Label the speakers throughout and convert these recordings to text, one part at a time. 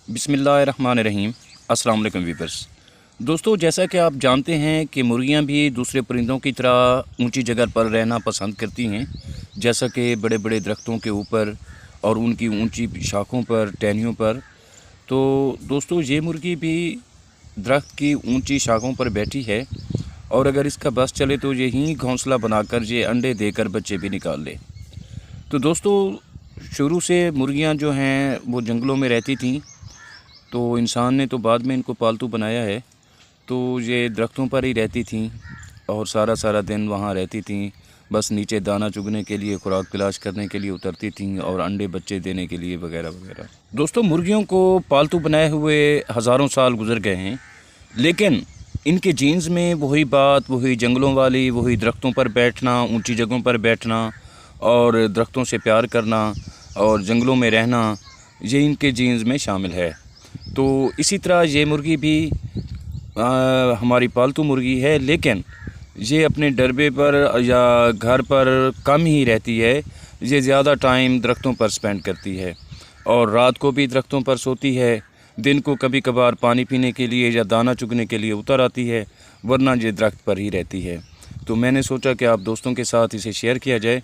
Speaker 1: बिस्मिल्लाहिर्रहमानिर्रहीम। अस्सलाम वालेकुम व्यूअर्स। दोस्तों, जैसा कि आप जानते हैं कि मुर्गियां भी दूसरे परिंदों की तरह ऊंची जगह पर रहना पसंद करती हैं, जैसा कि बड़े बड़े दरख्तों के ऊपर और उनकी ऊंची शाखों पर, टहनियों पर। तो दोस्तों, ये मुर्गी भी दरख्त की ऊंची शाखों पर बैठी है और अगर इसका बस चले तो यहीं घोंसला बनाकर ये अंडे देकर बच्चे भी निकाल ले। तो दोस्तों, शुरू से मुर्गियां जो हैं वो जंगलों में रहती थीं, तो इंसान ने तो बाद में इनको पालतू बनाया है। तो ये दरख्तों पर ही रहती थीं और सारा सारा दिन वहाँ रहती थीं, बस नीचे दाना चुगने के लिए, खुराक तलाश करने के लिए उतरती थीं और अंडे बच्चे देने के लिए वगैरह वगैरह। दोस्तों, मुर्गियों को पालतू बनाए हुए हज़ारों साल गुजर गए हैं, लेकिन इनके जीन्स में वही बात, वही जंगलों वाली, वही दरख्तों पर बैठना, ऊंची जगहों पर बैठना और दरख्तों से प्यार करना और जंगलों में रहना, ये इनके जीन्स में शामिल है। तो इसी तरह ये मुर्गी भी हमारी पालतू मुर्गी है, लेकिन ये अपने डरबे पर या घर पर कम ही रहती है। ये ज़्यादा टाइम दरख्तों पर स्पेंड करती है और रात को भी दरख्तों पर सोती है। दिन को कभी कभार पानी पीने के लिए या दाना चुगने के लिए उतर आती है, वरना ये दरख्त पर ही रहती है। तो मैंने सोचा कि आप दोस्तों के साथ इसे शेयर किया जाए।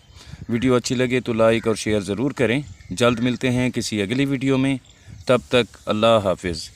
Speaker 1: वीडियो अच्छी लगे तो लाइक और शेयर ज़रूर करें। जल्द मिलते हैं किसी अगली वीडियो में, तब तक अल्लाह हाफिज़।